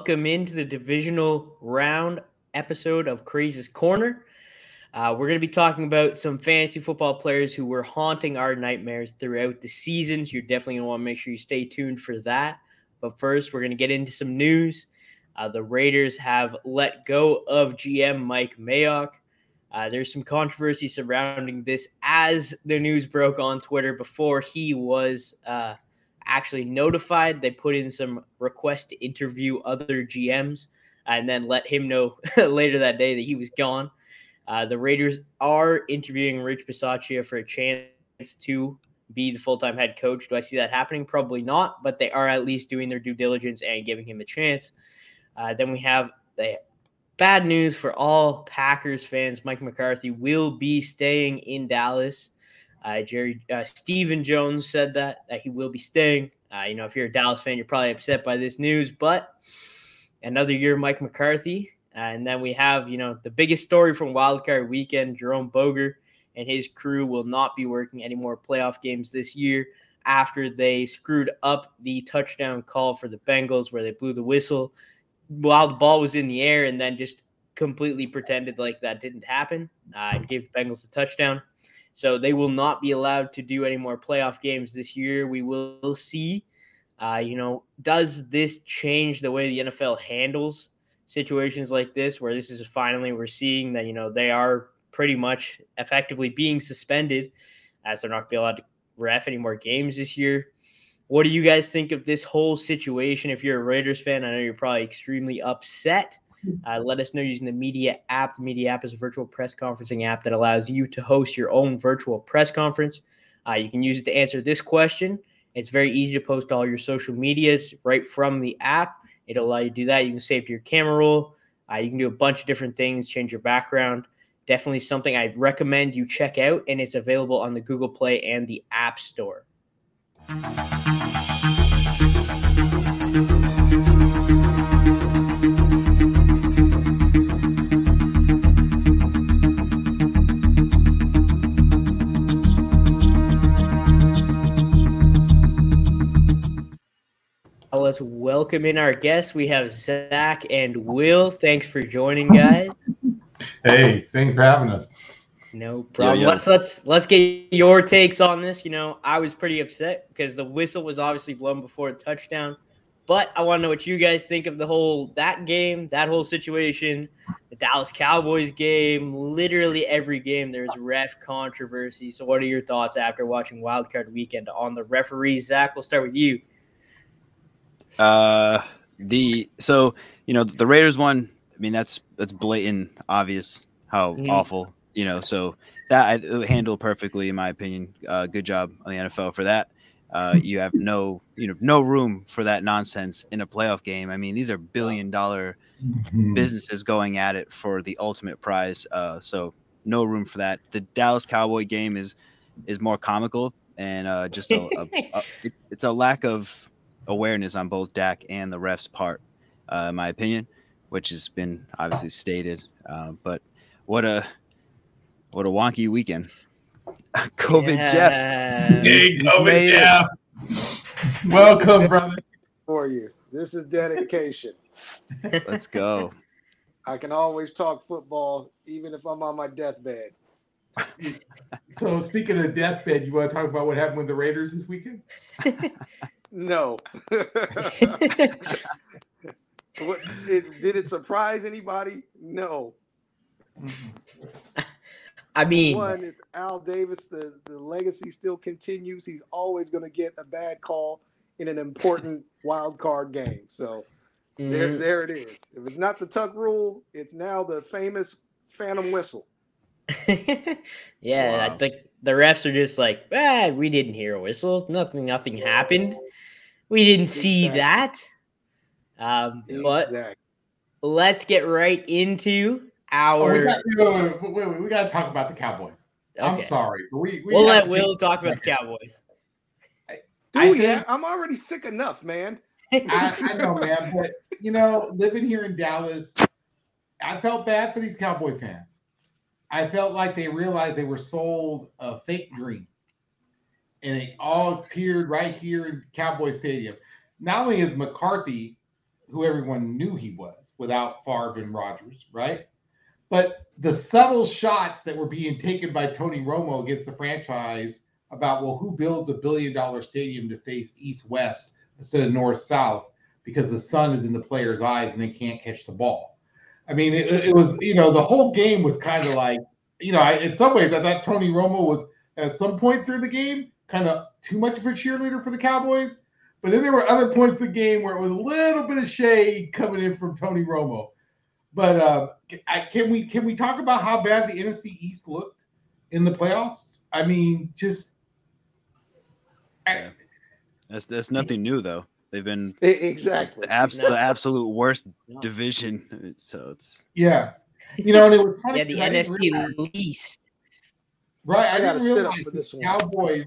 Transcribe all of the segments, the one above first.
welcome into the divisional round episode of Craze's Corner. We're going to be talking about some fantasy football players who were haunting our nightmares throughout the seasons. You're definitely going to want to make sure you stay tuned for that. But first, we're going to get into some news. The Raiders have let go of GM Mike Mayock. There's some controversy surrounding this as the news broke on Twitter before he was actually notified. They put in some requests to interview other GMs and then let him know later that day that he was gone. The Raiders are interviewing Rich Bisaccia for a chance to be the full-time head coach. Do I see that happening? Probably not, but they are at least doing their due diligence and giving him a chance. Then we have the bad news for all Packers fans. Mike McCarthy will be staying in Dallas. Stephen Jones said that he will be staying. If you're a Dallas fan, you're probably upset by this news, but another year, Mike McCarthy. And then we have, the biggest story from Wildcard Weekend, Jerome Boger and his crew will not be working any more playoff games this year after they screwed up the touchdown call for the Bengals where they blew the whistle while the ball was in the air and then just completely pretended like that didn't happen and gave the Bengals a touchdown. So they will not be allowed to do any more playoff games this year. We will see, does this change the way the NFL handles situations like this, where this is finally we're seeing that, they are pretty much effectively being suspended as they're not going to be allowed to ref any more games this year. What do you guys think of this whole situation? If you're a Raiders fan, I know you're probably extremely upset. Let us know using the Media app. The Media app is a virtual press conferencing app that allows you to host your own virtual press conference. You can use it to answer this question. It's very easy to post all your social medias right from the app. It'll allow you to do that. You can save to your camera roll. You can do a bunch of different things, change your background. Definitely something I recommend you check out, and it's available on the Google Play and the App Store. Let's welcome in our guests. We have Zach and Will. Thanks for joining, guys. Hey, thanks for having us. No problem. Yeah. Let's get your takes on this. I was pretty upset because the whistle was obviously blown before the touchdown. But I want to know what you guys think of that game, that whole situation, the Dallas Cowboys game. Literally every game there's ref controversy. So what are your thoughts after watching Wildcard Weekend on the referees? Zach, we'll start with you. The Raiders won. I mean, that's blatant, obvious how awful, so that I handled perfectly, in my opinion. Good job on the NFL for that. You have no room for that nonsense in a playoff game. I mean, these are billion-dollar businesses going at it for the ultimate prize. So no room for that. The Dallas Cowboy game is more comical and just it's a lack of awareness on both Dak and the refs' part, in my opinion, which has been obviously stated. But what a wonky weekend. COVID Jeff. Hey, COVID Jeff. Welcome, brother. For you. This is dedication. Let's go. I can always talk football even if I'm on my deathbed. So speaking of deathbed, you want to talk about what happened with the Raiders this weekend? No. Did it surprise anybody? No. I mean, it's Al Davis. The legacy still continues. He's always going to get a bad call in an important wild card game. So there it is. If it's not the tuck rule, it's now the famous phantom whistle. Yeah, wow. I think the refs are just like, we didn't hear a whistle. Nothing happened. We didn't see that. But let's get right into our. Wait, we got to talk about the Cowboys. Okay. I'm sorry. We'll let Will talk about the Cowboys. I'm already sick enough, man. I know, man. But, living here in Dallas, I felt bad for these Cowboy fans. I felt like they realized they were sold a fake dream. And it all appeared right here in Cowboy Stadium. Not only is McCarthy, who everyone knew he was without Favre and Rodgers, right? But the subtle shots that were being taken by Tony Romo against the franchise about, well, who builds $1 billion stadium to face east-west instead of north-south because the sun is in the player's eyes and they can't catch the ball. I mean, it was, the whole game was kind of like, in some ways I thought Tony Romo was at some points during the game kind of too much of a cheerleader for the Cowboys. But then there were other points in the game where it was a little bit of shade coming in from Tony Romo. But can we talk about how bad the NFC East looked in the playoffs? I mean, that's nothing new though. They've been exactly the absolute worst division. So it's and it was funny. The NFC least. Right, I didn't realize the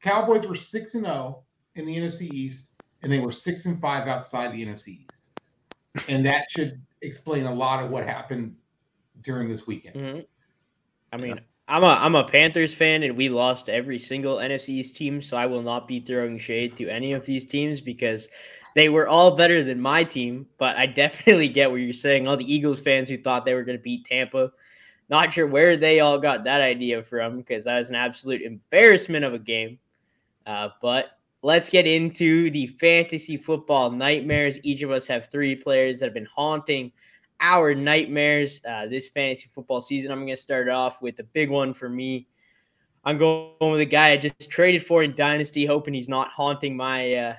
Cowboys were 6-0 in the NFC East, and they were 6-5 outside the NFC East, and that should explain a lot of what happened during this weekend. Mm-hmm. I mean, I'm a Panthers fan, and we lost every single NFC East team, so I will not be throwing shade to any of these teams because they were all better than my team. But I definitely get what you're saying. All the Eagles fans who thought they were going to beat Tampa, not sure where they all got that idea from because that was an absolute embarrassment of a game. But let's get into the fantasy football nightmares. Each of us have 3 players that have been haunting our nightmares this fantasy football season. I'm going to start off with the big one for me. I'm going with a guy I just traded for in Dynasty, hoping he's not haunting my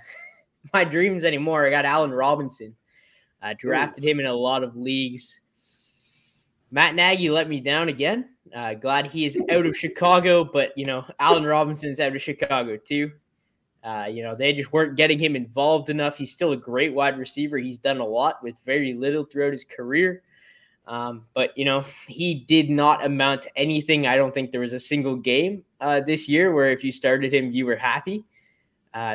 my dreams anymore. I got Allen Robinson. I drafted him in a lot of leagues. Matt Nagy let me down again. Glad he is out of Chicago, but, Allen Robinson's out of Chicago too. They just weren't getting him involved enough. He's still a great wide receiver. He's done a lot with very little throughout his career. But he did not amount to anything. I don't think there was a single game this year where if you started him, you were happy.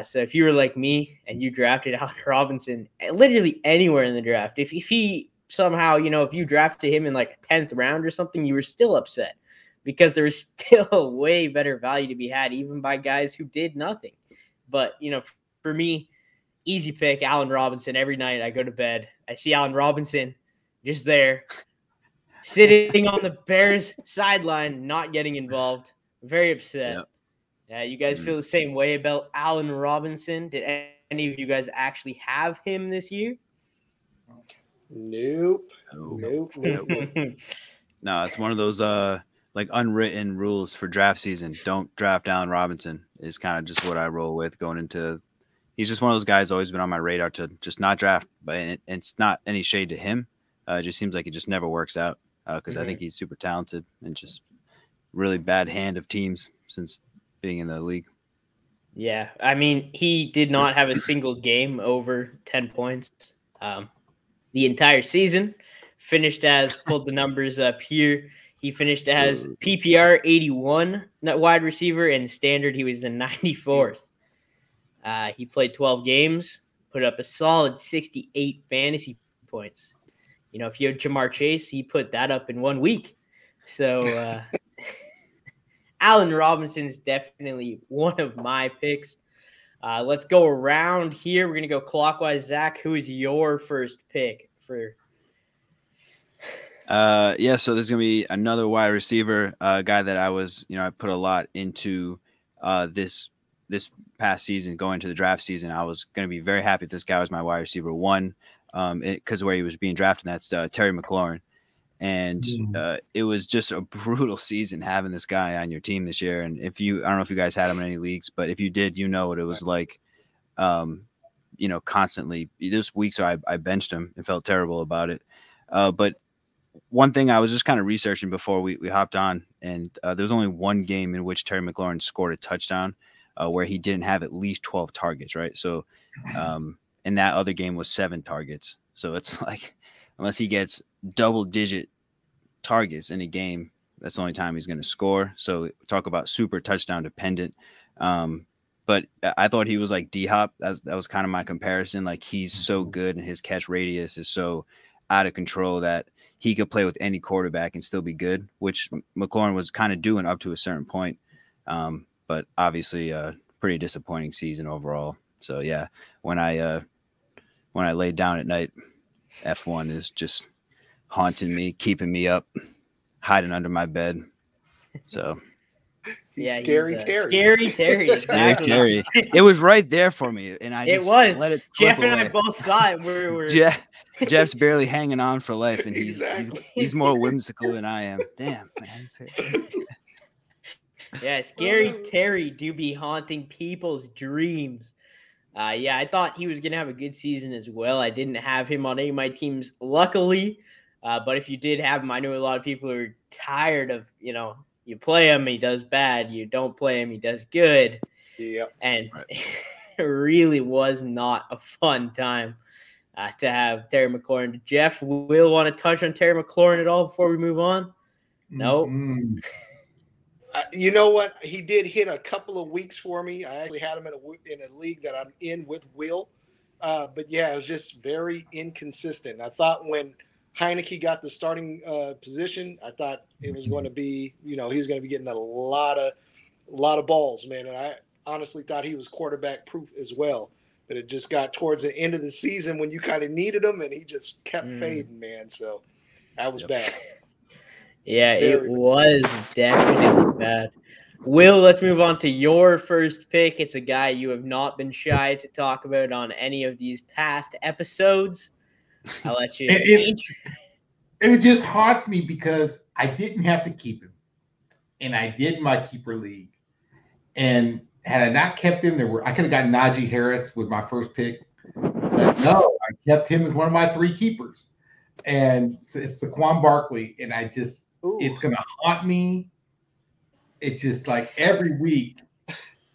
So if you were like me and you drafted Allen Robinson, literally anywhere in the draft, if he somehow, if you drafted him in like a 10th round or something, you were still upset because there was still way better value to be had, even by guys who did nothing. But, for me, easy pick, Allen Robinson. Every night I go to bed, I see Allen Robinson just there, sitting on the Bears sideline, not getting involved. Very upset. Yep. You guys feel the same way about Allen Robinson? Did any of you guys actually have him this year? Nope. No, it's one of those unwritten rules for draft season. Don't draft Allen Robinson is kind of just what I roll with going into. He's just one of those guys always been on my radar to just not draft, but it's not any shade to him. It just seems like it just never works out because I think he's super talented and just really bad hand of teams since being in the league. Yeah, I mean, he did not have a single game over 10 points the entire season. Pulled the numbers up here. He finished as PPR 81 wide receiver, and standard he was the 94th. He played 12 games, put up a solid 68 fantasy points. If you had Jamar Chase, he put that up in 1 week. So Allen Robinson is definitely one of my picks. Let's go around here. We're going to go clockwise. Zach, who is your first pick for? So there's going to be another wide receiver, guy that I was, I put a lot into this past season, going to the draft season. I was going to be very happy if this guy was my wide receiver 1 because where he was being drafted, that's Terry McLaurin. And it was just a brutal season having this guy on your team this year. And I don't know if you guys had him in any leagues, but if you did, what it was like, constantly. This week, so I benched him and felt terrible about it. But one thing I was just kind of researching before we hopped on, and there was only one game in which Terry McLaurin scored a touchdown where he didn't have at least 12 targets, right? So, and that other game was 7 targets. So it's like, unless he gets double-digit targets in a game, that's the only time he's going to score. So talk about super touchdown dependent. But I thought he was like D-Hop. That was kind of my comparison. Like, he's so good and his catch radius is so out of control that he could play with any quarterback and still be good, which McLaurin was kind of doing up to a certain point. But obviously a pretty disappointing season overall. So yeah, when I when I lay down at night. F1 is just haunting me, keeping me up, hiding under my bed. So he's Scary Terry. Scary Terry, exactly. Scary Terry. It was right there for me, and I just let it slip Jeff and away. I both saw it. Jeff's barely hanging on for life, and Exactly. he's more whimsical than I am. Damn, man. Yeah, Scary Terry do be haunting people's dreams. Yeah, I thought he was going to have a good season as well. I didn't have him on any of my teams, luckily. But if you did have him, I know a lot of people are tired of, you play him, he does bad. You don't play him, he does good. Yeah. And it really was not a fun time to have Terry McLaurin. Jeff, will want to touch on Terry McLaurin at all before we move on? No. Mm-hmm. You know what? He did hit a couple of weeks for me. I actually had him in a league that I'm in with Will. But yeah, it was just very inconsistent. I thought when Heineke got the starting position, I thought it was going to be, he was going to be getting a lot of balls, man. And I honestly thought he was quarterback proof as well. But it just got towards the end of the season when you kind of needed him, and he just kept fading, man. So that was bad. Yeah, it was definitely bad. Will, let's move on to your first pick. It's a guy you have not been shy to talk about on any of these past episodes. I'll let you. It just haunts me because I didn't have to keep him, and I did my keeper league. And had I not kept him, I could have got Najee Harris with my first pick. But no, I kept him as one of my 3 keepers, and it's Saquon Barkley, and it's going to haunt me. It's just like every week,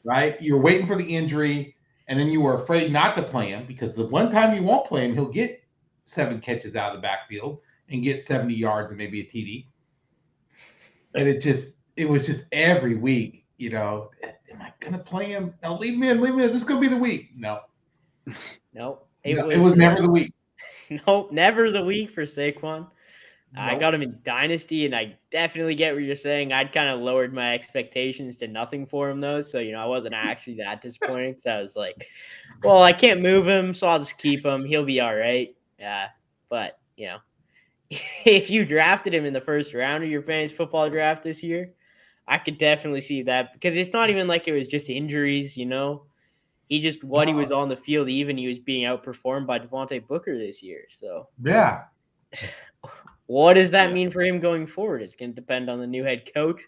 right? You're waiting for the injury, and then you were afraid not to play him because the one time you won't play him, he'll get 7 catches out of the backfield and get 70 yards and maybe a TD. And it was just every week, am I going to play him? No, leave me in. This is going to be the week. No. It was never the week. Nope, never the week for Saquon. I got him in Dynasty, and I definitely get what you're saying. I'd kind of lowered my expectations to nothing for him, though. So, I wasn't actually that disappointed. So I was like, well, I can't move him, so I'll just keep him. He'll be all right. But, if you drafted him in the first round of your fantasy football draft this year, I could definitely see that because it's not even like it was just injuries, He was on the field, even he was being outperformed by Devontae Booker this year. So, yeah. What does that mean for him going forward? It's going to depend on the new head coach.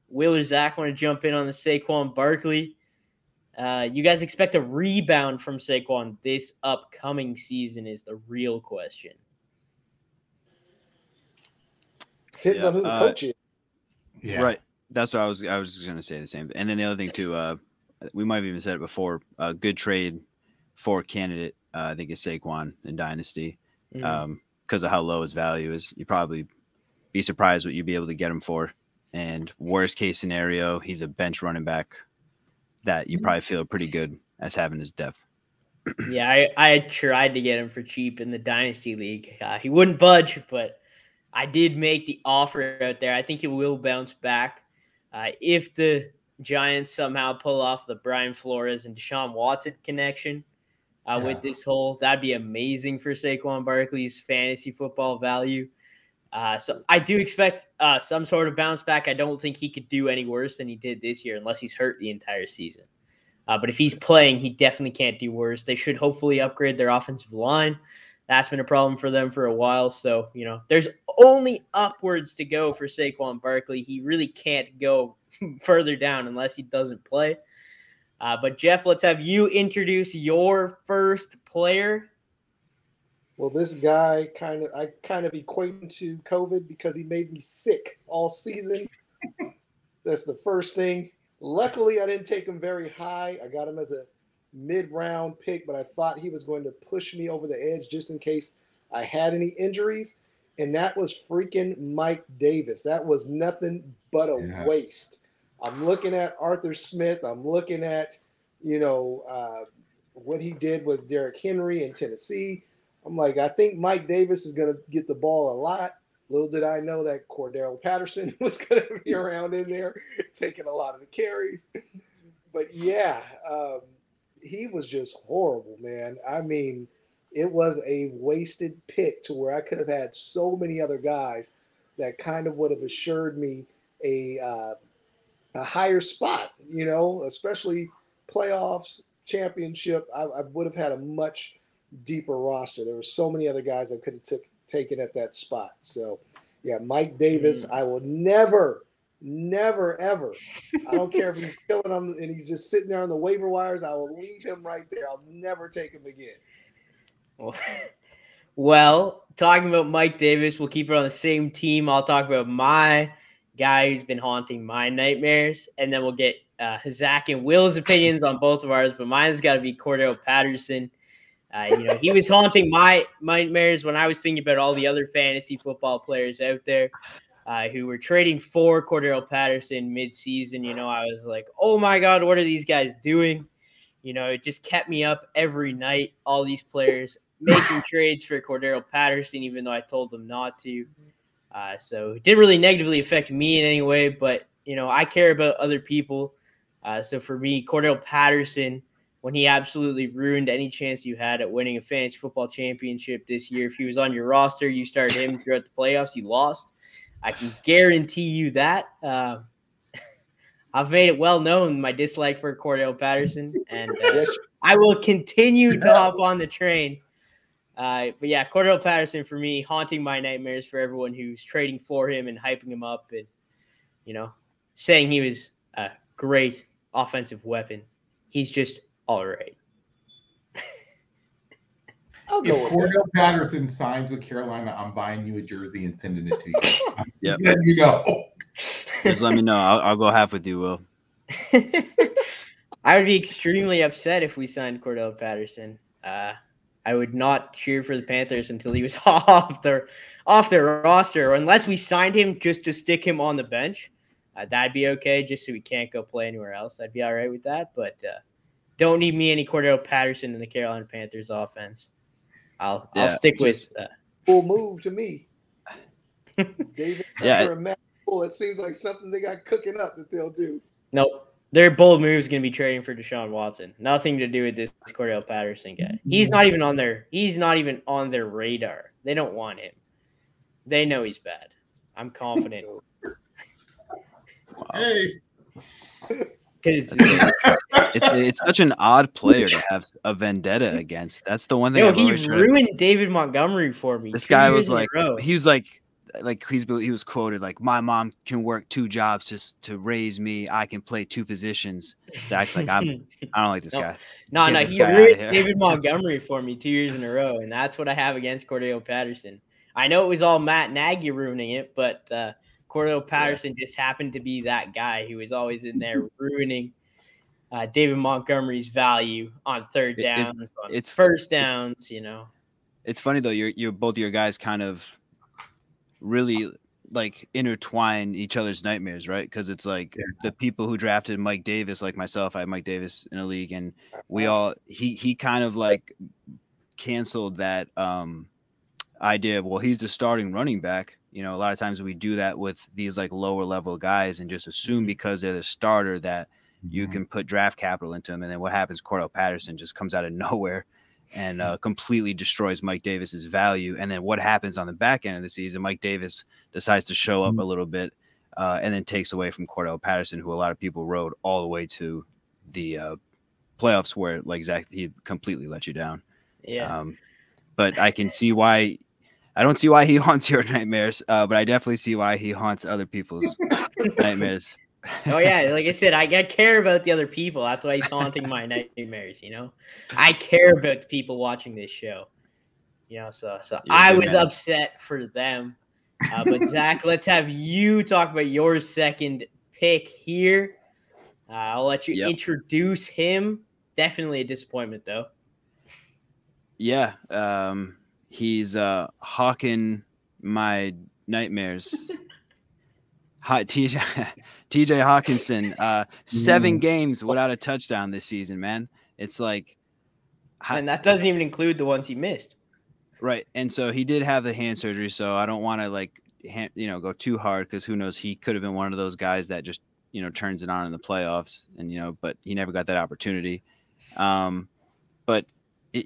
Will or Zach want to jump in on the Saquon Barkley? You guys expect a rebound from Saquon this upcoming season is the real question. Depends on who the coach is. Yeah. Right. That's what I was going to say the same. And then the other thing too, we might have even said it before, a good trade for candidate, I think is Saquon in Dynasty. Because of how low his value is, you'd probably be surprised what you'd be able to get him for. And worst case scenario, he's a bench running back that you probably feel pretty good as having his depth. Yeah, I tried to get him for cheap in the Dynasty League. He wouldn't budge, but I did make the offer out there. I think he will bounce back. If the Giants somehow pull off the Brian Flores and Deshaun Watson connection, with this that'd be amazing for Saquon Barkley's fantasy football value. So I do expect some sort of bounce back. I don't think he could do any worse than he did this year unless he's hurt the entire season. But if he's playing, he definitely can't do worse. They should hopefully upgrade their offensive line. That's been a problem for them for a while. So, there's only upwards to go for Saquon Barkley. He really can't go further down unless he doesn't play. But Jeff, let's have you introduce your first player. Well, this guy I kind of equate him to COVID because he made me sick all season. That's the first thing. Luckily, I didn't take him very high. I got him as a mid-round pick, but I thought he was going to push me over the edge just in case I had any injuries. And that was freaking Mike Davis. That was nothing but a waste. I'm looking at Arthur Smith. I'm looking at, what he did with Derrick Henry in Tennessee. I'm like, I think Mike Davis is going to get the ball a lot. Little did I know that Cordarelle Patterson was going to be around in there, taking a lot of the carries. But yeah, he was just horrible, man. I mean, it was a wasted pick to where I could have had so many other guys that kind of would have assured me a higher spot, especially playoffs, championship. I would have had a much deeper roster. There were so many other guys I could have taken at that spot. So, yeah, Mike Davis, I will never, ever. I don't care if he's killing them and he's just sitting there on the waiver wires. I will leave him right there. I'll never take him again. Well, talking about Mike Davis, we'll keep it on the same team. I'll talk about my guy who's been haunting my nightmares, and then we'll get Zach and Will's opinions on both of ours, but mine's got to be Cordarelle Patterson. He was haunting my nightmares when I was thinking about all the other fantasy football players out there who were trading for Cordarelle Patterson mid-season. I was like, oh my God, what are these guys doing? It just kept me up every night, all these players making trades for Cordarelle Patterson, even though I told them not to. So it didn't really negatively affect me in any way, but, I care about other people. So for me, Cordarelle Patterson, when he absolutely ruined any chance you had at winning a fantasy football championship this year, if he was on your roster, you started him throughout the playoffs, you lost. I can guarantee you that. I've made it well known my dislike for Cordarelle Patterson, and I will continue to hop on the train. But yeah, Cordarelle Patterson for me, haunting my nightmares for everyone who's trading for him and hyping him up and, saying he was a great offensive weapon. He's just all right. If Cordarelle Patterson signs with Carolina, I'm buying you a jersey and sending it to you. Yep. Then you know. Just let me know. I'll go half with you, Will. I would be extremely upset if we signed Cordarelle Patterson. I would not cheer for the Panthers until he was off their roster, or unless we signed him just to stick him on the bench. That'd be okay, just so he can't go play anywhere else. I'd be all right with that, but don't need me any Cordarelle Patterson in the Carolina Panthers offense. I'll stick with full move to me. David, it seems like something they got cooking up that they'll do. Nope. Their bold move is going to be trading for Deshaun Watson. Nothing to do with this Cordarelle Patterson guy. He's not even on their radar. They don't want him. They know he's bad. I'm confident. Hey. It's such an odd player to have a vendetta against. That's the one thing. He ruined David Montgomery for me. This guy was like, he was quoted like, my mom can work 2 jobs just to raise me. I can play 2 positions. Zach's like, I don't like this guy. No, he ruined David Montgomery for me 2 years in a row, and that's what I have against Cordarelle Patterson. I know it was all Matt Nagy ruining it, but Cordarelle Patterson just happened to be that guy who was always in there ruining David Montgomery's value on third downs, it's first downs. It's funny though. You're both of your guys kind of really like intertwine each other's nightmares, right? Because it's like the people who drafted Mike Davis, like myself, I had Mike Davis in a league, and he kind of like canceled that idea of, well, he's the starting running back. A lot of times we do that with these like lower level guys and just assume because they're the starter that you can put draft capital into them. And then what happens? Cordarelle Patterson just comes out of nowhere and completely destroys Mike Davis's value. And then what happens on the back end of the season? Mike Davis decides to show up a little bit and then takes away from Cordarelle Patterson, who a lot of people rode all the way to the playoffs where, like Zach, he completely let you down. Yeah. But I can see why. I don't see why he haunts your nightmares, but I definitely see why he haunts other people's nightmares. Oh yeah, like I said, I care about the other people. That's why he's haunting my nightmares. I care about the people watching this show. So I was upset for them. But Zach, let's have you talk about your second pick here. I'll let you introduce him. Definitely a disappointment, though. Yeah. He's hawking my nightmares. TJ Hockenson, 7 games without a touchdown this season, man. It's like, and that doesn't even include the ones he missed. Right. And so he did have the hand surgery, so I don't want to go too hard, because who knows, he could have been one of those guys that just, turns it on in the playoffs, and but he never got that opportunity. But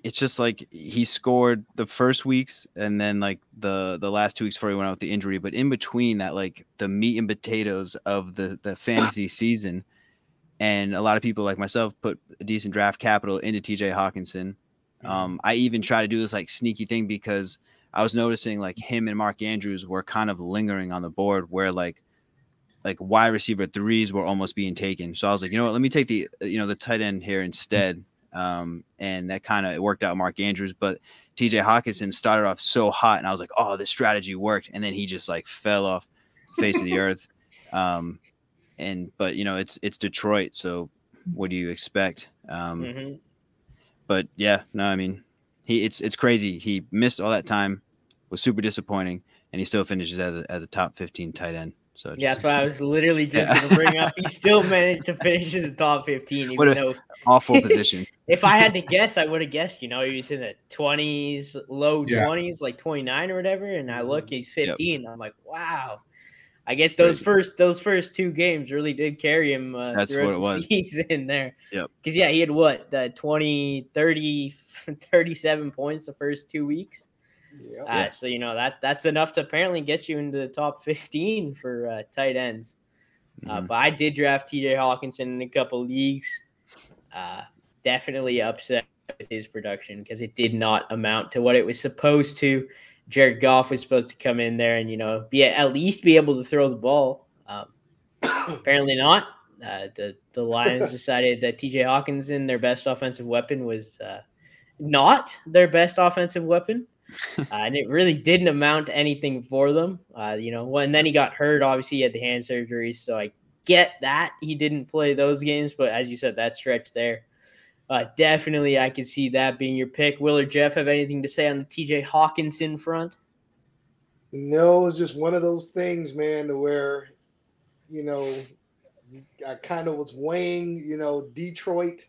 it's just like he scored the first weeks and then like the last 2 weeks before he went out with the injury. But in between that, like the meat and potatoes of the fantasy season, and a lot of people like myself put a decent draft capital into TJ Hockenson. I even try to do this like sneaky thing because I was noticing like him and Mark Andrews were kind of lingering on the board where like wide receiver 3s were almost being taken. So I was like, you know what, let me take the tight end here instead. And that kind of worked out Mark Andrews, but TJ Hockenson started off so hot and I was like, oh, this strategy worked. And then he just like fell off the face of the earth. But it's Detroit. So what do you expect? But yeah, no, I mean, it's crazy. He missed all that time, was super disappointing, and he still finishes as a top 15 tight end. So yeah, that's what I was literally just going to bring up. He still managed to finish as a top 15, even though awful position. If I had to guess, I would have guessed. He was in the 20s, low 20s, like 29 or whatever. And I look, he's 15. Yep. I'm like, wow. I get those first 2 games really did carry him that's what it was. Season there. Yep. Because he had what, 20, 30, 37 points the first 2 weeks. Yep. So that's enough to apparently get you into the top 15 for tight ends. But I did draft TJ Hockenson in a couple leagues. Definitely upset with his production because it did not amount to what it was supposed to. Jared Goff was supposed to come in there and at least be able to throw the ball. Apparently not. The Lions decided that TJ Hockenson, their best offensive weapon, was not their best offensive weapon. And it really didn't amount to anything for them. And then he got hurt. Obviously, he had the hand surgery. So I get that he didn't play those games. But as you said, that stretch there, definitely I could see that being your pick. Will or Jeff have anything to say on the TJ Hockenson front? No, it's just one of those things, man, to where, I kind of was weighing, Detroit,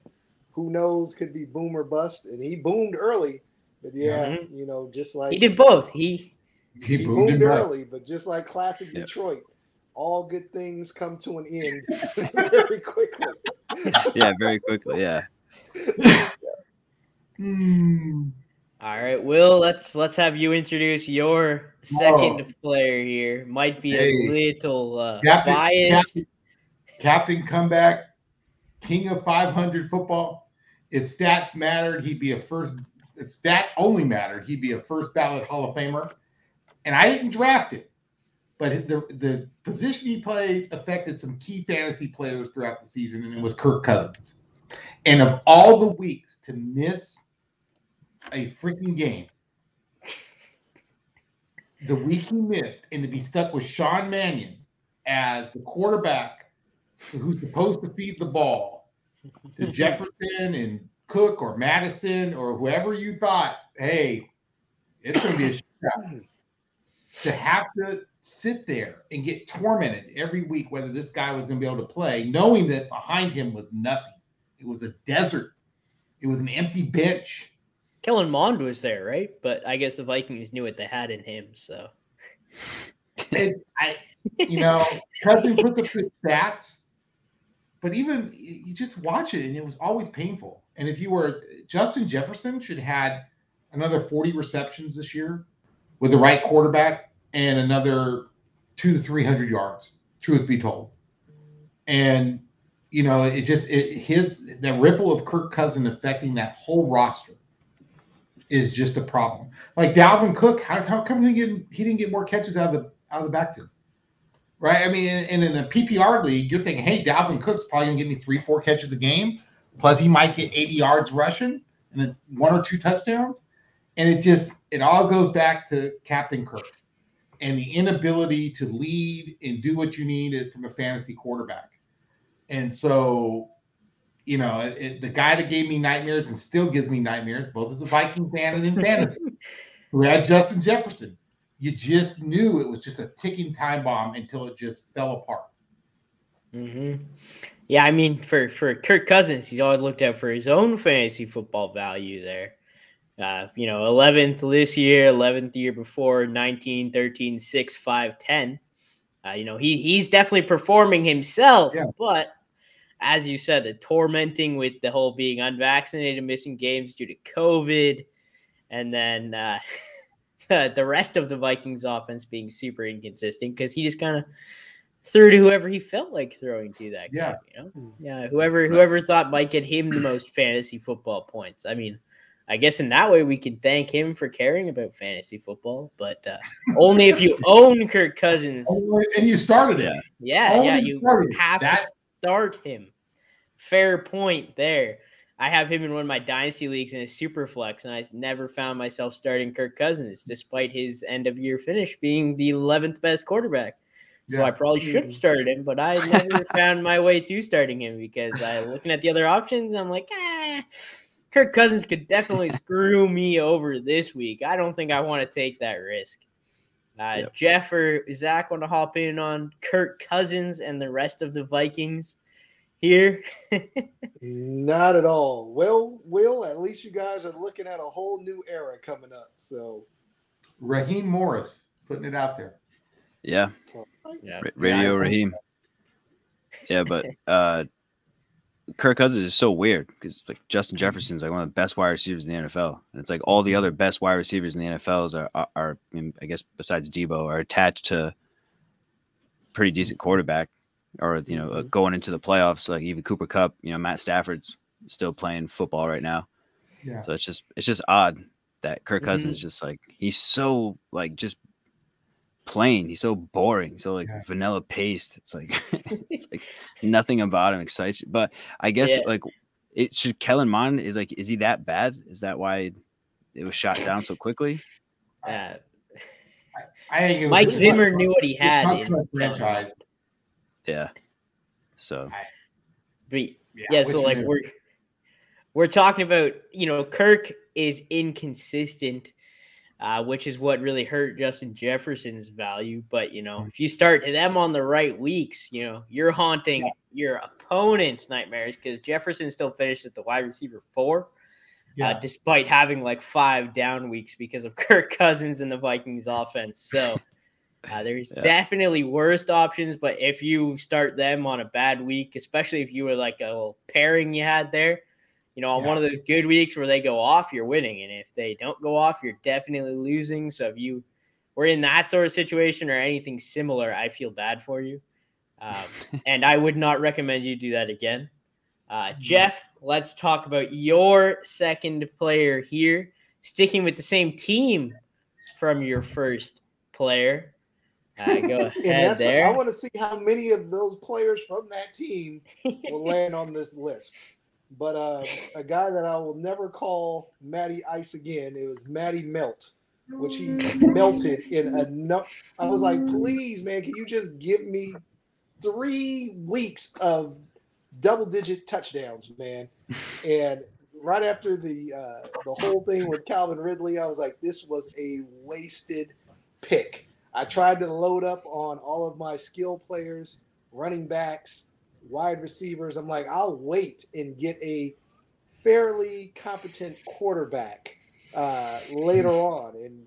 who knows, could be boom or bust. And he boomed early. But just like he did both. He boomed early, but just like classic Detroit, all good things come to an end very quickly. Yeah, very quickly. Yeah. All right, Will. Let's have you introduce your second player here. Might be a little biased. Captain comeback, king of 500 football. If stats mattered, he'd be a first. If stats only mattered, he'd be a first ballot Hall of Famer. And I didn't draft it, but the position he plays affected some key fantasy players throughout the season, and it was Kirk Cousins. And of all the weeks to miss a freaking game, the week he missed, and to be stuck with Sean Mannion as the quarterback who's supposed to feed the ball to Jefferson and Cook or Madison or whoever you thought, hey, it's going to be a shootout. To have to sit there and get tormented every week whether this guy was going to be able to play, knowing that behind him was nothing. It was a desert. It was an empty bench. Kellen Mond was there, right? But I guess the Vikings knew what they had in him, so. Cousins put the good stats, but even you just watch it and it was always painful. And if you were Justin Jefferson should have had another 40 receptions this year with the right quarterback and another 200 to 300 yards, truth be told. And the ripple of Kirk Cousins affecting that whole roster is just a problem. Like Dalvin Cook, how come he didn't get more catches out of the backfield? Right? I mean, and in a PPR league, you're thinking, hey, Dalvin Cook's probably gonna give me 3-4 catches a game, plus he might get 80 yards rushing and 1 or 2 touchdowns. And it all goes back to Captain Kirk and the inability to lead and do what you need from a fantasy quarterback. And so, the guy that gave me nightmares and still gives me nightmares, both as a Viking fan and in fantasy, who had Justin Jefferson, you just knew it was just a ticking time bomb until it just fell apart. Mm-hmm. Yeah, I mean, for Kirk Cousins, he's always looked out for his own fantasy football value there. 11th this year, 11th the year before, 19, 13, 6, 5, 10. He's definitely performing himself, but as you said, the tormenting with the whole being unvaccinated, missing games due to COVID, and then the rest of the Vikings offense being super inconsistent because he just kind of threw to whoever he felt like throwing to that game. Yeah, whoever thought might get him the most fantasy football points. I mean, I guess in that way we can thank him for caring about fantasy football, but only if you own Kirk Cousins and you started it. Yeah, you have to start him. Fair point there. I have him in one of my dynasty leagues in a super flex, and I never found myself starting Kirk Cousins, despite his end of year finish being the 11th best quarterback. So I probably should have started him, but I never found my way to starting him because looking at the other options, I'm like, Kirk Cousins could definitely screw me over this week. I don't think I want to take that risk. Jeff or Zach want to hop in on Kirk Cousins and the rest of the Vikings here? Not at all. Will, at least you guys are looking at a whole new era coming up. So Raheem Morris putting it out there. Yeah. Radio Raheem. Yeah, but Kirk Cousins is so weird because like Justin Jefferson's like one of the best wide receivers in the NFL, and it's like all the other best wide receivers in the NFL are I mean, I guess besides Debo, are attached to pretty decent quarterback, or going into the playoffs. Like even Cooper Kupp, Matt Stafford's still playing football right now. Yeah. So it's just odd that Kirk Cousins just like he's so like just plain. He's so boring. So like vanilla paste. It's like nothing about him excites you. But I guess like it should Kellen Mond is he that bad? Is that why it was shot down so quickly? I think Mike Zimmer knew what he had in franchise. Yeah. So so like we're talking about, Kirk is inconsistent. Which is what really hurt Justin Jefferson's value. But, if you start them on the right weeks, you're haunting your opponent's nightmares because Jefferson still finished at the wide receiver 4, despite having like 5 down weeks because of Kirk Cousins and the Vikings offense. So there's definitely worst options. But if you start them on a bad week, especially if you were like a little pairing you had there, on one of those good weeks where they go off, you're winning. And if they don't go off, you're definitely losing. So if you were in that sort of situation or anything similar, I feel bad for you. And I would not recommend you do that again. Jeff, let's talk about your second player here. Sticking with the same team from your first player. Go ahead there. I want to see how many of those players from that team will land on this list. But a guy that I will never call Matty Ice again, it was Matty Melt, which he melted in I was like, please, man, can you just give me 3 weeks of double-digit touchdowns, man? And right after the whole thing with Calvin Ridley, I was like, this was a wasted pick. I tried to load up on all of my skill players, running backs, wide receivers. I'm like, I'll wait and get a fairly competent quarterback later on. And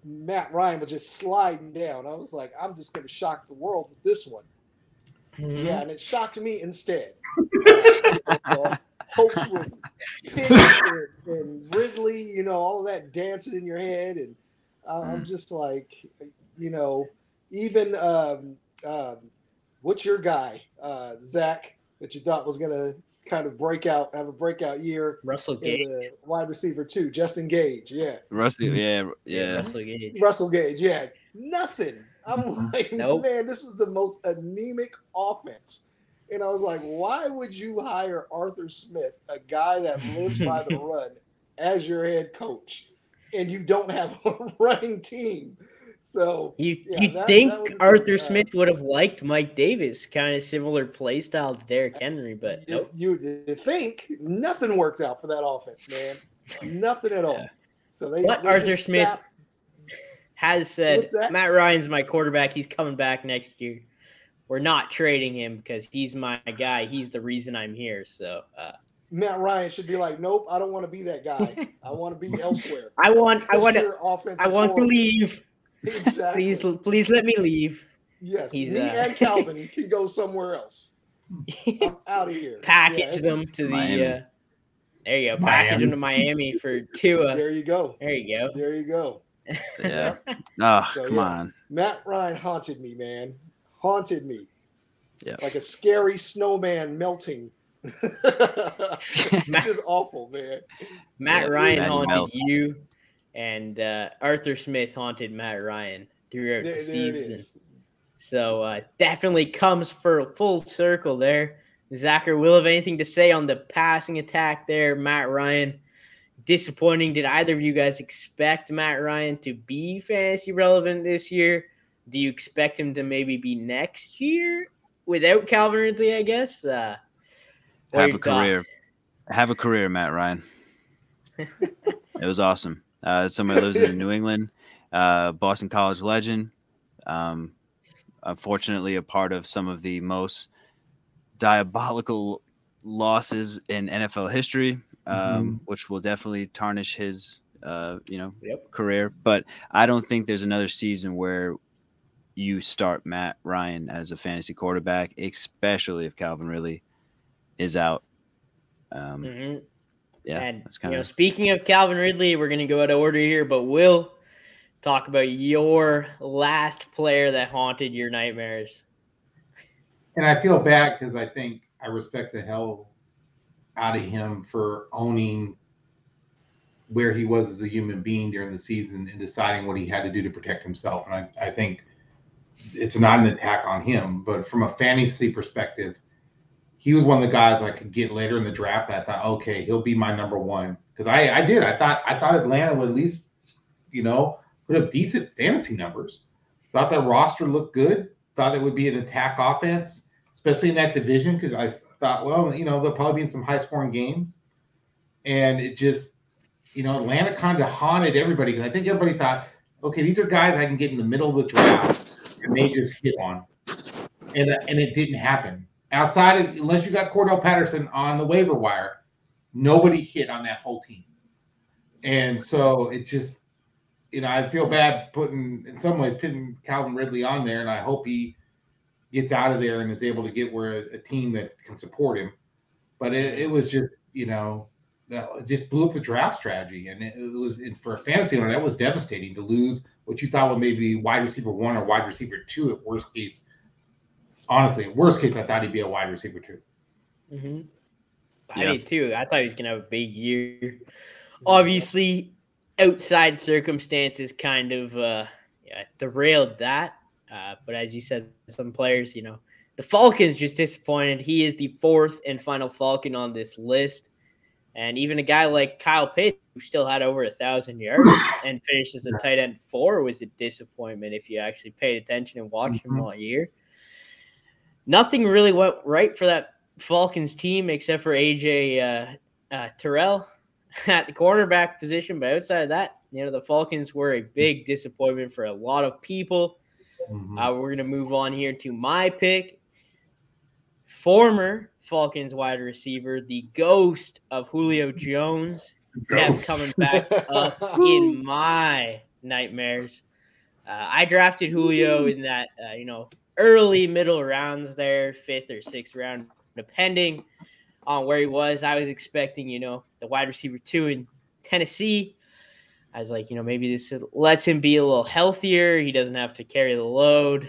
Matt Ryan was just sliding down. I was like, I'm just going to shock the world with this one. Yeah, and it shocked me instead. Hopes with Pitts and Ridley, all of that dancing in your head. And I'm just like, even what's your guy, Zach, that you thought was going to kind of have a breakout year? Russell Gage. The wide receiver, too. Justin Gage, Russell Gage, nothing. I'm like, man, this was the most anemic offense. And I was like, why would you hire Arthur Smith, a guy that lives by the run, as your head coach, and you don't have a running team? So you think Arthur Smith would have liked Mike Davis, kind of similar play style to Derrick Henry, but nope. You think nothing worked out for that offense, man. Nothing at all. So Arthur Smith has said, Matt Ryan's my quarterback. He's coming back next year. We're not trading him because he's my guy. He's the reason I'm here. So Matt Ryan should be like, nope, I don't want to be that guy. I want to be elsewhere. I want to leave. Exactly. Please let me leave. Yes, me and Calvin can go somewhere else. I'm out of here. Package them to the there you go. Package them to Miami for Tua. There you go. There you go. There you go. Yeah. Oh, come on. Matt Ryan haunted me, man. Haunted me. Yeah. Like a scary snowman melting. It's just awful, man. Matt Ryan haunted you, and Arthur Smith haunted Matt Ryan throughout the season. So definitely comes for a full circle there. Zach or Will have anything to say on the passing attack there? Matt Ryan, disappointing. Did either of you guys expect Matt Ryan to be fantasy relevant this year? Do you expect him to maybe be next year without Calvin Ridley, I guess? Have a career. Have a career, Matt Ryan. It was awesome. Somebody lives in New England, Boston College legend. Unfortunately, a part of some of the most diabolical losses in NFL history, which will definitely tarnish his, career. But I don't think there's another season where you start Matt Ryan as a fantasy quarterback, especially if Calvin Ridley is out. Yeah, and that's kind of. Speaking of Calvin Ridley, we're going to go out of order here, but Will, talk about your last player that haunted your nightmares. And I feel bad because I think I respect the hell out of him for owning where he was as a human being during the season and deciding what he had to do to protect himself. And I think it's not an attack on him, but from a fantasy perspective, he was one of the guys I could get later in the draft. I thought, okay, he'll be my number one. Because I did. I thought Atlanta would at least, put up decent fantasy numbers. Thought that roster looked good. Thought it would be an attack offense, especially in that division, because I thought, well, they'll probably be in some high-scoring games. And it just, Atlanta kind of haunted everybody, because I think everybody thought, okay, these are guys I can get in the middle of the draft, and they just hit on. And it didn't happen. Unless you got Cordarelle Patterson on the waiver wire, nobody hit on that whole team. And so it just, I feel bad putting Calvin Ridley on there, and I hope he gets out of there and is able to get where a team that can support him. But it was just, that just blew up the draft strategy. And it was, for a fantasy owner, that was devastating to lose what you thought would maybe wide receiver 1 or wide receiver 2 at worst case. Honestly, worst case, I thought he'd be a wide receiver 2. I did too. I thought he was going to have a big year. Obviously, outside circumstances kind of derailed that. But as you said, some players, the Falcons just disappointed. He is the 4th and final Falcon on this list. And even a guy like Kyle Pitts, who still had over 1,000 yards and finished as a tight end 4, was a disappointment if you actually paid attention and watched him all year. Nothing really went right for that Falcons team except for AJ Terrell at the cornerback position. But outside of that, the Falcons were a big disappointment for a lot of people. We're going to move on here to my pick. Former Falcons wide receiver, the ghost of Julio Jones, kept coming back up in my nightmares. I drafted Julio in that, early middle rounds there, 5th or 6th round, depending on where he was. I was expecting, the wide receiver 2 in Tennessee. I was like, maybe this lets him be a little healthier. He doesn't have to carry the load.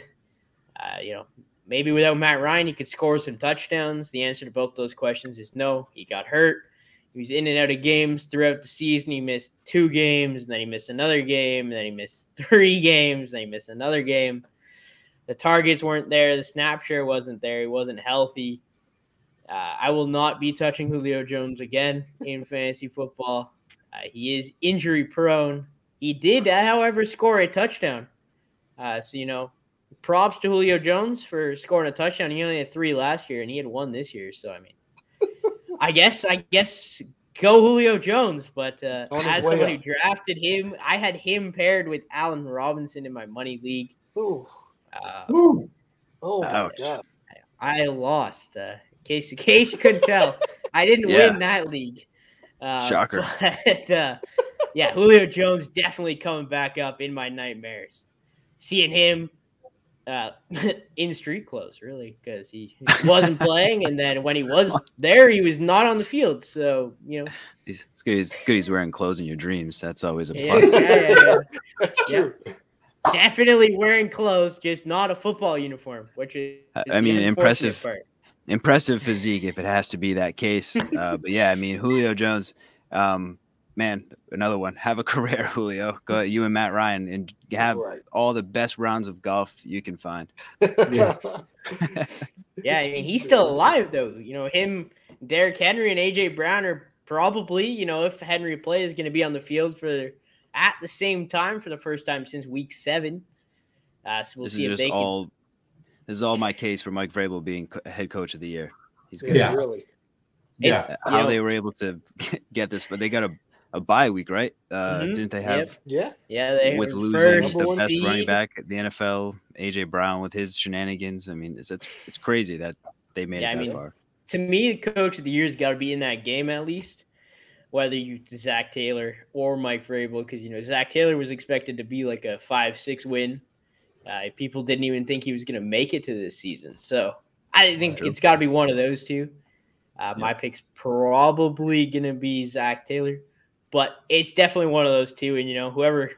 Maybe without Matt Ryan, he could score some touchdowns. The answer to both those questions is no. He got hurt. He was in and out of games throughout the season. He missed 2 games, and then he missed another game, and then he missed 3 games, and then he missed another game. The targets weren't there. The snap share wasn't there. He wasn't healthy. I will not be touching Julio Jones again in fantasy football. He is injury prone. He did, however, score a touchdown. Props to Julio Jones for scoring a touchdown. He only had 3 last year, and he had 1 this year. So, I guess go Julio Jones. But as someone who drafted him, I had him paired with Allen Robinson in my money league. Ooh. Ouch. God. I lost. In case you couldn't tell, I didn't win that league. Shocker. But, Julio Jones definitely coming back up in my nightmares. Seeing him in street clothes, really, because he wasn't playing, and then when he was there, he was not on the field. So it's good. It's good he's wearing clothes in your dreams. That's always a plus. Yeah. That's true. Definitely wearing clothes, just not a football uniform. Which is, I mean, impressive. Part. Impressive physique if it has to be that case. But yeah, I mean, Julio Jones, man, another one. Have a career, Julio. Go you and Matt Ryan and have all the best rounds of golf you can find. Yeah. Yeah, I mean, he's still alive though. Him, Derrick Henry, and AJ Brown are probably, if Henry plays, going to be on the field at the same time for the first time since week 7. So we'll see if they can. This is all my case for Mike Vrabel being head coach of the year. He's good. Yeah. Really. Yeah. How they were able to get this, but they got a bye week, right? Didn't they have? Yep. Yeah. They with losing the best running back at the NFL, AJ Brown, with his shenanigans. I mean, it's crazy that they made it that far. To me, the coach of the year's got to be in that game at least, whether you Zach Taylor or Mike Vrabel, because Zach Taylor was expected to be like a 5-6 win. People didn't even think he was going to make it to this season. So I think it's got to be one of those two. My pick's probably going to be Zach Taylor, but it's definitely one of those two. And, whoever,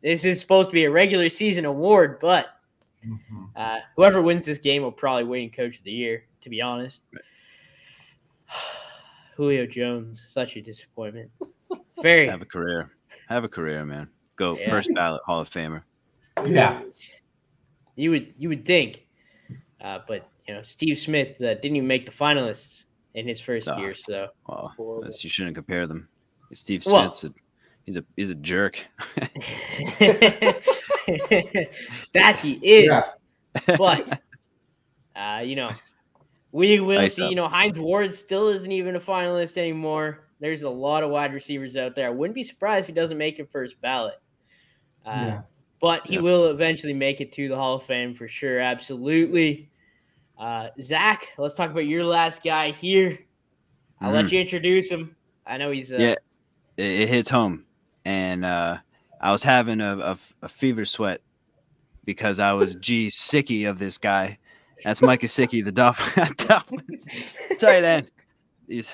this is supposed to be a regular season award, but whoever wins this game will probably win coach of the year, to be honest. Right. Julio Jones, such a disappointment. Have a career, man. Go first ballot Hall of Famer. Yeah, you would think, but Steve Smith didn't even make the finalists in his first year. So you shouldn't compare them. Steve Smith's he's a jerk. That he is, but we will see. Hines Ward still isn't even a finalist anymore. There's a lot of wide receivers out there. I wouldn't be surprised if he doesn't make it first ballot. But he will eventually make it to the Hall of Fame for sure. Absolutely. Zach, let's talk about your last guy here. I'll let you introduce him. I know he's it hits home. And I was having a fever sweat because I was sicky of this guy. That's Mike Gesicki, the Dolphins. Tight end. It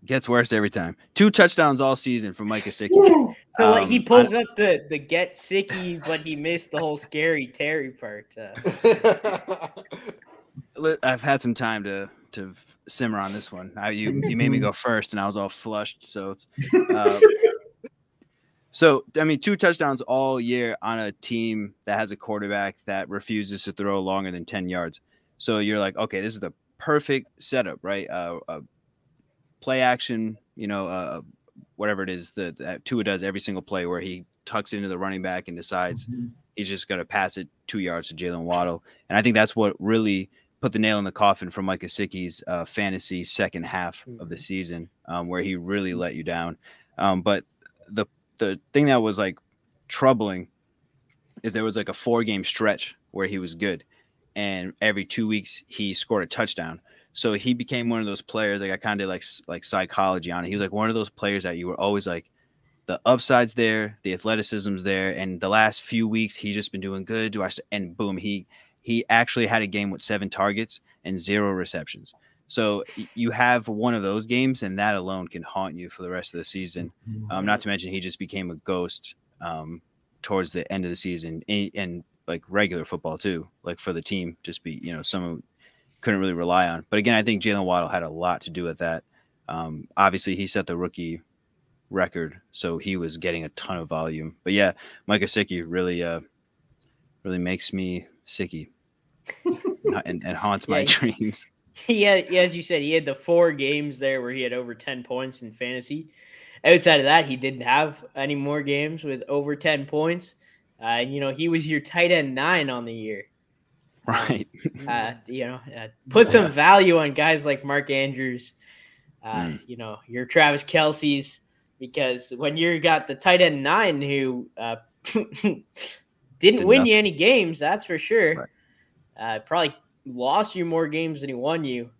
gets worse every time. 2 touchdowns all season from Mike Gesicki. So he pulls up the get sicky, but he missed the whole scary Terry part. I've had some time to simmer on this one. You made me go first, and I was all flushed. So it's so I mean, 2 touchdowns all year on a team that has a quarterback that refuses to throw longer than 10 yards. So you're like, okay, this is the perfect setup, right? Play action, whatever it is that Tua does every single play where he tucks into the running back and decides he's just going to pass it 2 yards to Jalen Waddle. And I think that's what really put the nail in the coffin for Mike Gesicki's fantasy second half of the season, where he really let you down. But the thing that was like troubling is there was like a 4-game stretch where he was good. And every 2 weeks he scored a touchdown. So he became one of those players. Like I kind of like psychology on it. He was like one of those players that you were always like, the upside's there, the athleticism's there, and the last few weeks he's just been doing good. And boom, he actually had a game with 7 targets and 0 receptions. So you have one of those games, and that alone can haunt you for the rest of the season. Not to mention he just became a ghost towards the end of the season, and like regular football too, like for the team, just be someone couldn't really rely on. But again, I think Jalen Waddle had a lot to do with that. Obviously, he set the rookie record, so he was getting a ton of volume. But yeah, Mike Gesicki really makes me sicky and haunts my dreams. As you said, he had the 4 games there where he had over 10 points in fantasy. Outside of that, he didn't have any more games with over 10 points. He was your tight end 9 on the year. Right. Put some value on guys like Mark Andrews, your Travis Kelce's, because when you got the tight end 9 who didn't win you any games, that's for sure. Right. Probably lost you more games than he won you.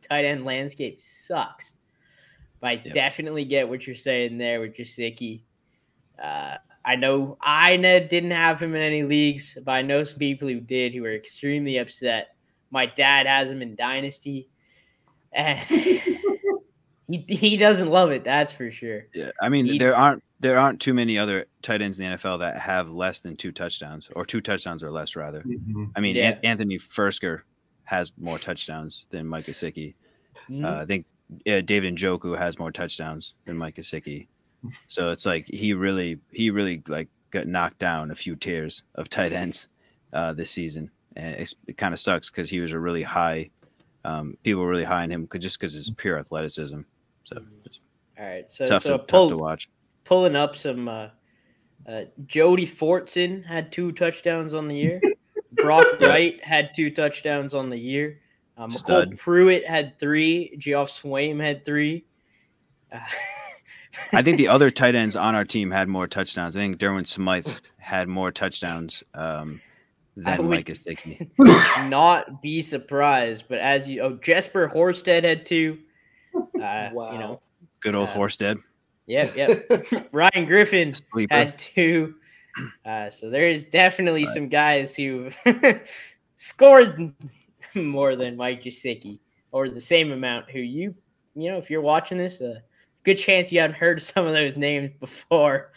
Tight end landscape sucks. But I definitely get what you're saying there with Gesicki. I know I didn't have him in any leagues, but I know some people who did who were extremely upset. My dad has him in Dynasty, and he doesn't love it. That's for sure. Yeah, I mean there aren't too many other tight ends in the NFL that have less than 2 touchdowns or 2 touchdowns or less rather. Mm-hmm. I mean Anthony Fersker has more touchdowns than Mike Gesicki. I think David Njoku has more touchdowns than Mike Gesicki. So it's like he really like got knocked down a few tiers of tight ends this season, and it kind of sucks because he was a really high. People were really high on him just because it's pure athleticism. So it's all right, so tough to watch. Pulling up some. Jody Fortson had 2 touchdowns on the year. Brock Wright had 2 touchdowns on the year. McCole Pruitt had 3. Geoff Swaim had 3. I think the other tight ends on our team had more touchdowns. I think Derwin Smythe had more touchdowns than Mike Gesicki. Not be surprised, but Jesper Horsted had 2. Wow. You know, good old Horsted. Yep. Ryan Griffin had 2. So there is definitely some guys who scored more than Mike Gesicki, or the same amount. Who you know, if you're watching this, good chance you haven't heard some of those names before.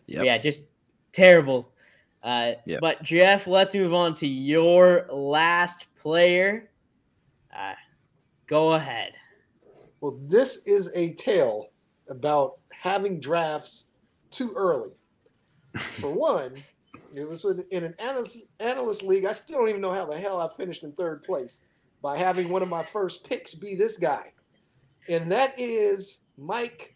Yeah, just terrible. But Jeff, let's move on to your last player. Go ahead. Well, this is a tale about having drafts too early. For one, it was in an analyst league. I still don't even know how the hell I finished in 3rd place by having one of my first picks be this guy. And that is Mike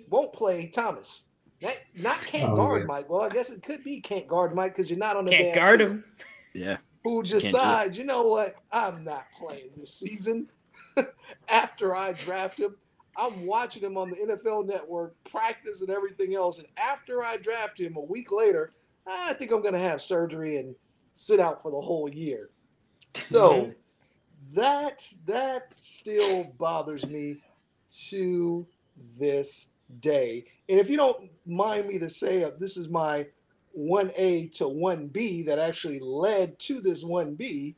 won't play Thomas. Can't guard Mike. Well, I guess it could be can't guard Mike because you're not on the can't guard him. Yeah. Who decides, you know what? I'm not playing this season. After I draft him, I'm watching him on the NFL Network practice and everything else. And after I draft him a week later, I think I'm going to have surgery and sit out for the whole year. So that still bothers me to this day. And if you don't mind me to say, this is my 1A to 1B that actually led to this 1B,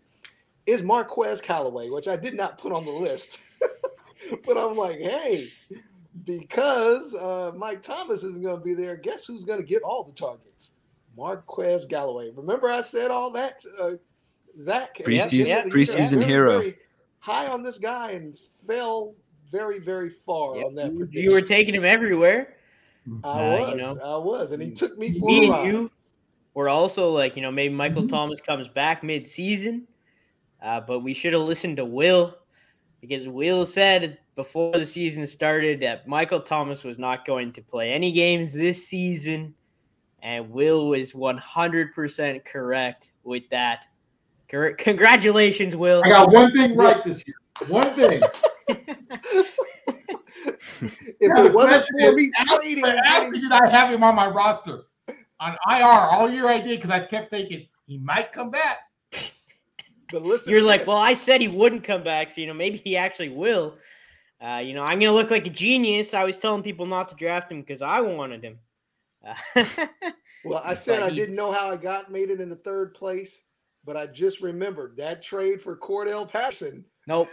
is Marquez Callaway, which I did not put on the list. But I'm like, hey, because Mike Thomas isn't going to be there, guess who's going to get all the targets? Marquez Callaway. Remember I said all that, Zach? Preseason hero. Very high on this guy and fell very, very far on that prediction. You were taking him everywhere. I was, and he took me for me a ride. And you were also like, maybe Michael Thomas comes back mid-season, but we should have listened to Will, because Will said before the season started that Michael Thomas was not going to play any games this season, and Will was 100% correct with that. Congratulations, Will. I got one thing right this year. One thing. If it wasn't for me trading, did I have him on my roster on IR all year? I did, because I kept thinking he might come back. But listen, you're like, well, I said he wouldn't come back, so maybe he actually will. I'm gonna look like a genius. I was telling people not to draft him because I wanted him. Well, I said I didn't know how I made it into 3rd place, but I just remembered that trade for Cordarelle Patterson. Nope.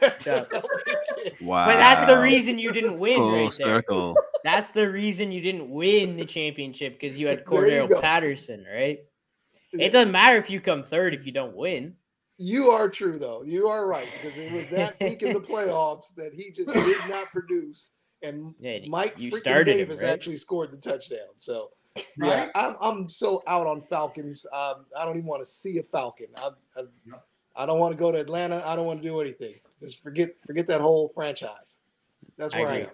Wow. But that's the reason you didn't win. Full right circle. There. That's the reason you didn't win the championship, because you had Cordarelle Patterson, right? It doesn't matter if you come 3rd if you don't win. You are true, though. You are right, because it was that week in the playoffs that he just did not produce, and Mike freaking Davis actually scored the touchdown. So, yeah, I'm so out on Falcons. I don't even want to see a Falcon. I don't want to go to Atlanta. I don't want to do anything. Just forget that whole franchise. That's where I am.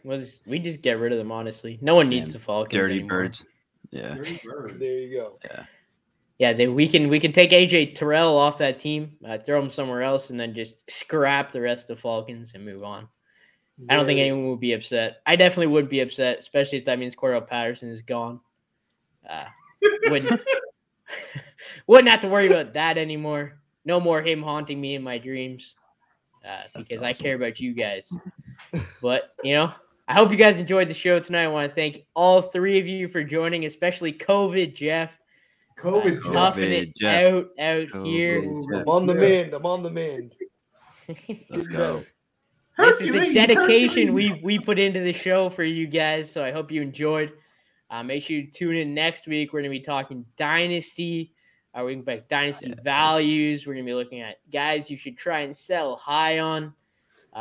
We just get rid of them, honestly. No one needs the Falcons dirty anymore. birds. Yeah. Dirty birds. There you go. Yeah. We can take AJ Terrell off that team, throw him somewhere else, and then just scrap the rest of the Falcons and move on. I don't think anyone would be upset. I definitely would be upset, especially if that means Cordarelle Patterson is gone. Wouldn't have to worry about that anymore. No more him haunting me in my dreams, because awesome. I care about you guys. But, I hope you guys enjoyed the show tonight. I want to thank all three of you for joining, especially COVID Jeff. COVID toughing it Jeff. out here. I'm on the mend. I'm on the mend. Let's go. This is the dedication we put into the show for you guys, so I hope you enjoyed. Make sure you tune in next week. We're going to be talking Dynasty. We're going to be back Dynasty values. We're going to be looking at guys you should try and sell high on.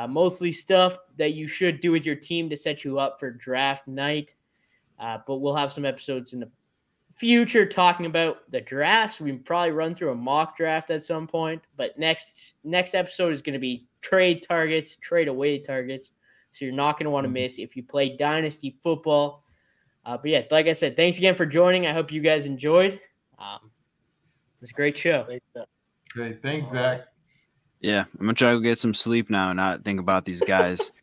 Mostly stuff that you should do with your team to set you up for draft night. But we'll have some episodes in the future talking about the drafts. We can probably run through a mock draft at some point. But next episode is going to be trade targets, trade away targets. So you're not going to want to miss if you play Dynasty football. But yeah, like I said, thanks again for joining. I hope you guys enjoyed. It was a great show. Okay, thanks, Zach. Yeah, I'm gonna try to get some sleep now and not think about these guys.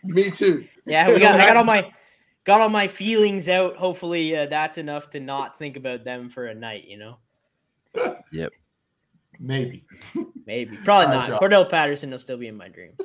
Me too. Yeah, I got all my feelings out. Hopefully, that's enough to not think about them for a night. Yep. Maybe. Probably not. Cordell Patterson will still be in my dreams.